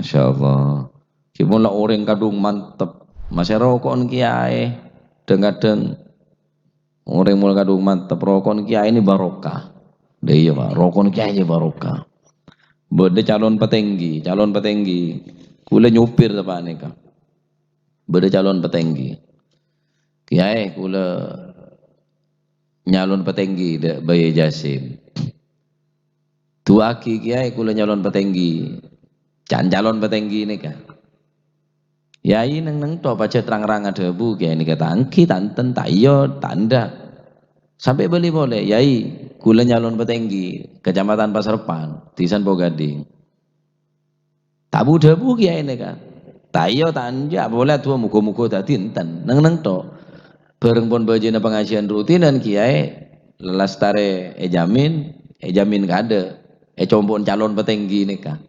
Masya Allah. Kipun lah orang kadung mantep. Masih rokok kiai. Kadang orang mulai kadung mantep rokok kiai ini barokah. Iya pak, rokok kiai ini barokah. Bede calon petinggi. Kula nyupir apa nih kak? Bede calon petinggi. Kiai kula nyalon petinggi de Bayi Jasim. Tuaki kiai kula nyalon petinggi. Calon petinggi ini kak. Yai neng to baca terang-terang ada bu kiai ini kata angki tanten tak iyo tanda. Sampai beli boleh yai kula nyalon petinggi Kecamatan Pasarpan Tisan Bogading. Tabu debu kiai ini kan. Tak iyo tanja boleh tua muko-muko tadi enten neng to. Bareng pun bajina pengajian rutin dan kiai lestare jamin kada compon calon petinggi ini kan.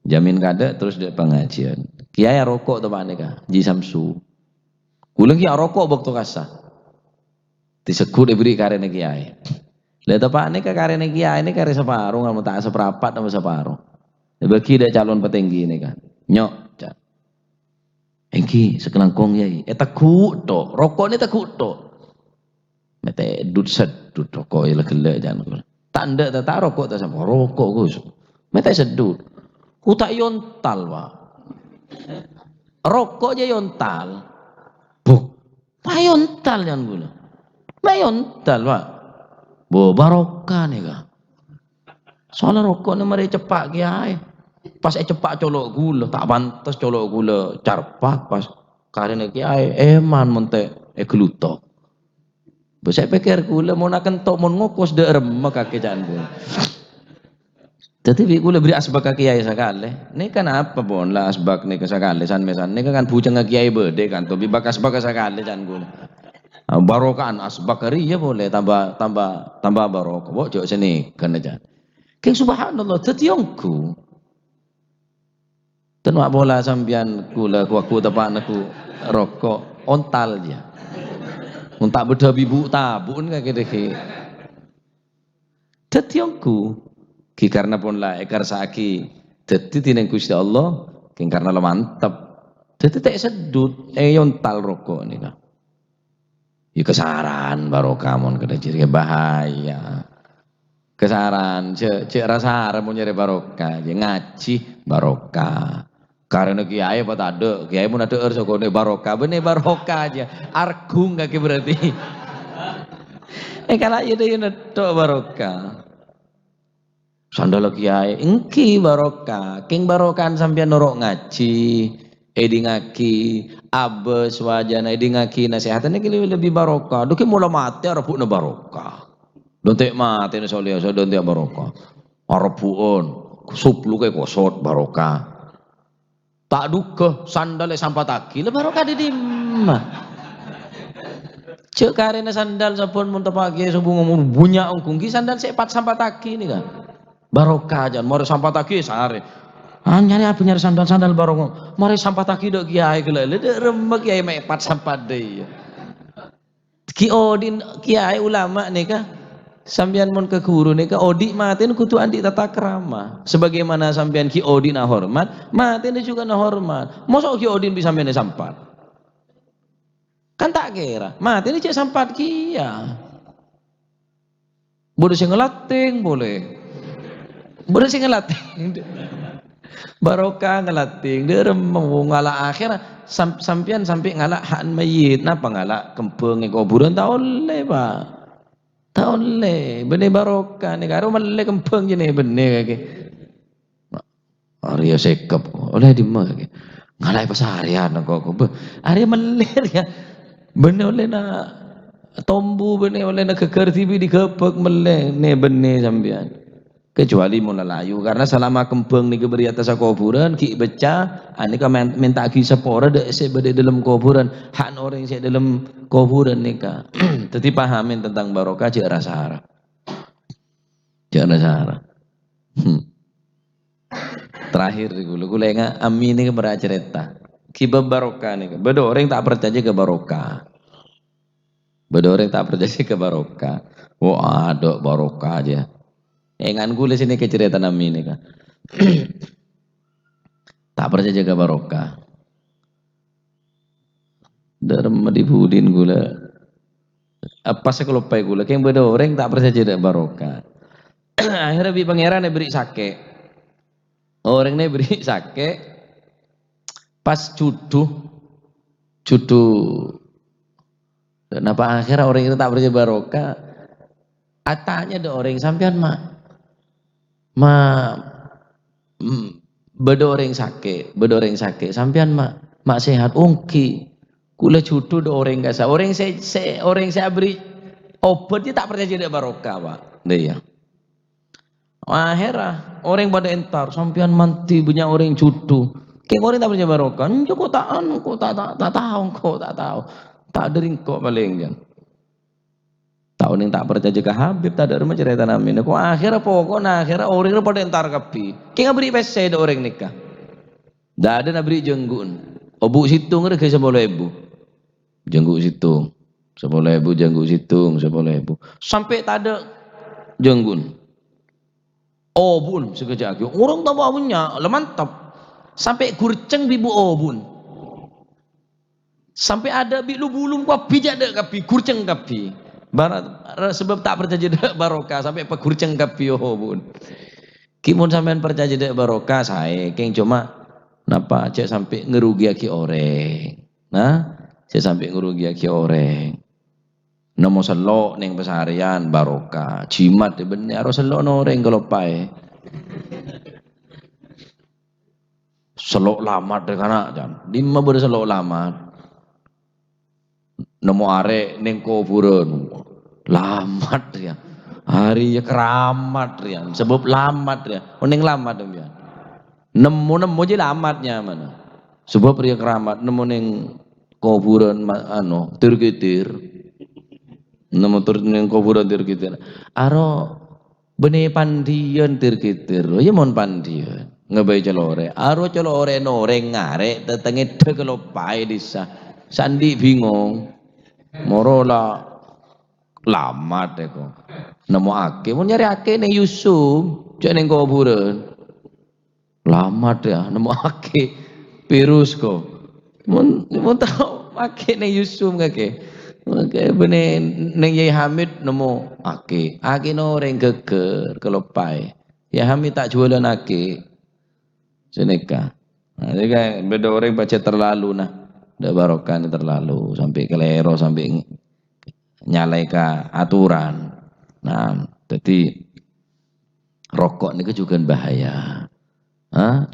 Jamin kada terus dia pengajian. Kiai rokok tuh pak nika, Ji Samsu. Kulang kiai rokok waktu kasah. Disebut diberi karena kiai. Lihat pak nika karena kiai ini karena separuh, nggak tak seperapat sama separuh. Bagi dia calon petinggi ini kan. Nyok. Engki sekelangkong yai. Takut to, rokok ini takut to. Mete dud sedut rokok ilah gelak jangan. Tanda tak rokok tak sama rokok gus. Mete sedut. Ku tak yontal pak. Rokok aja yontal. Buh, mayontal jangan gula. Mayontal pak. Bo barokah nih kak. Soalnya rokok nih mari cepak kiai. Pas cepak colok gula, tak pantas colok gula carpak pas karena kiai eman mente gelutok. Saya pikir gula mau nak kentok mau ngokos de remek kaki jangan gula. Jadi gula beri asbak ke kiai sekali. Ini kan apa bon lah asbak nih ke sekali san mesan. Ini kan pucang ke kiai berde kan. Tapi bak asbak ke sekali jangan gula. Barokan asbak keri ya boleh tambah barok. Bo jauh sini kan aja. Keng subhanallah tetiongku. Tenuk bola sambian kula kuaku tepak naku rokok ontal dia. Untak beda bibu tabun kayak gitu. Tetiongku. Ki karena pun lah ekar saki. Teti tineng Gusti Allah. King karena lo mantap. Teti tak sedut. Ontal rokok nih kak. Ya kesaran barokah mon kada ciri bahaya. Kesaran cek rasa harap mau nyari barokah. Ngaji barokah. Karena kiai apa tak ada, kiai pun ada ersokone barokah, bener barokah aja, argung kaki berarti. Kalau ada yang netok barokah, sandal kiai, engki barokah, king barokan sampai norok ngaji, edi ngaki, abes wajana edi ngaki nasihatnya lebih barokah. Duki mula mati arapun barokah, dontek mati nasoleh so dontek barokah, arapun suplu kayak kosot barokah. Tak duka sandal sampai taki le barokah di dimah. Cek karena sandal sapun muntah pagi subuh ngomong bunyak ongkungki sandal sepat sampai taki ini kan. Barokah jangan mau sampai taki sehari. Nyari apa nyari sandal barokah. Mau sampai taki dok kiai kelele dek remek kiai mepat sampai deh. Ki odin kiai ulama nih kah. Sambian mon ke guru nih ke odi matin kutu andi tata krama sebagaimana sambian ki odin na hormat matin juga na hormat mosok ki odin bisa mene sampat kan tak kira matin cek sampat kia boleh sing ngelating boleh sing ngelating barokah ngelating dia mau ngalah akhir sampian sampai ngalah han mayit napa ngalah kempeng kuburan tak oleh pak tahun le, benih barokah nih karo malah kempeng jenih benih kaki. Arya sekep, oleh di mana kaki. Ngalai pasarian aku, Arya melir ya, benih oleh na tombu benih oleh na keker tibi di kepek meleh, nih benih sambian. Kecuali mula layu karena selama kempeng nih keberi atas kuburan ki beca ani ka minta ki sepora de se bede dalam kuburan han orang se dalam kuburan nih ka teti pahamin tentang barokah cek rasa harap terakhir dulu ingat amin ini bercerita kibab barokah nih bedo orang tak percaya ke barokah bedo orang tak percaya ke barokah wah ada barokah aja. Engan gula sini ke cerita nami ini kan. tak percaya jaga barokah. Dalam dibudin gula. Apa sekelopai gula? Yang beda orang tak percaya jaga barokah. Akhirnya bi pangeran beri sake. Orang ini beri sake. Pas cuduh. Kenapa akhirnya orang itu tak percaya barokah? Atanya ada orang sampean bedoreng sake sampean mak sehat ungki kula cudu do orang gasa orang saya beri obat dia tak percaya jadi barokah pak dia akhirnya orang pada entar sampean manti punya orang cudu kayak orang tak percaya barokah kok tak tahu tak dering kok paling kan tahun yang tak percaya juga Habib tak ada rumah cerita namin kok akhirnya pokoknya akhirnya orang pada entar kapi kayak beri pese do orang nikah dah ada nabri jenggun obu situng ada kayak 10.000 jenggu situng 10.000 jenggu situng 10.000 sampai tak ada jenggun obun sekejap orang tahu punya mantap sampai kurceng bibu obun sampai ada bilu bulung kapi jada kapi kurceng kapi barat sebab tak percaya jeda barokah sampai pekurceng kapi obun kimun sampean percaya jeda barokah saya keng cuma napa cek sampai ngerugi aki orang nah cek sampai ngerugi aki orang namo selok neng pesarian barokah jimat bener harus selok noreng kalau pai selok lamat deh kana jan lima ber selok lamat namo arek neng kuburan lamat ya hari ya keramat ya sebab lamat ya neng lamat ya nemu aja lamatnya mana sebab dia keramat nemu neng kuburan tir-kitir nemu tur neng kuburan tir-kitir aro bene pandian tir-kitir ya mon pandian ngebai celore aro celore noreng ngare tetenge degelopai disa sandi bingung morola lamat deh kok nemu ake mau nyari ake neng Yusuf cek neng kuburan lamat ya nemu ake virus kok mau tahu ake neng Yusuf Oke, bener neng Yai Hamid nemu ake noreng geger kelopai. Ya Hamid tak jualan ake, seneka. Nah, jadi kan beda orang baca terlalu nah, udah barokah terlalu sampai kelero sampai nyalai ke aturan. Nah, jadi rokok ini juga bahaya.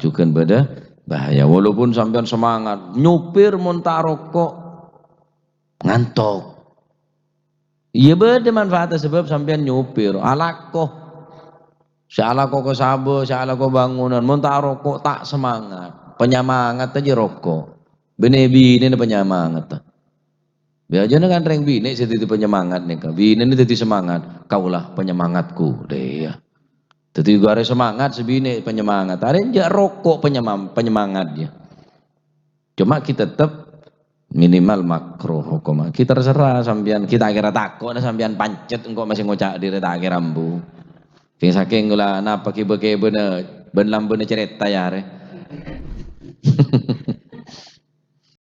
Juga beda bahaya. Walaupun sampean semangat nyupir muntah rokok ngantuk. Iya beda manfaatnya sebab sampean nyupir alakoh ke sabo ko bangunan muntah rokok tak semangat penyemangat aja rokok benebi ini penyemangat biasanya kan reng bini saya itu penyemangat nih kak bini ini jadi semangat kaulah penyemangatku deh ya jadi gua ada semangat sebini penyemangat ada yang rokok penyemangat dia cuma kita tetap minimal makruh hukum kita terserah sampean kita akhirnya takut sampean pancet engkau masih ngocak diri tak akhir rambu keng saking gula napa kibe-kibe ben lambe cerita ya re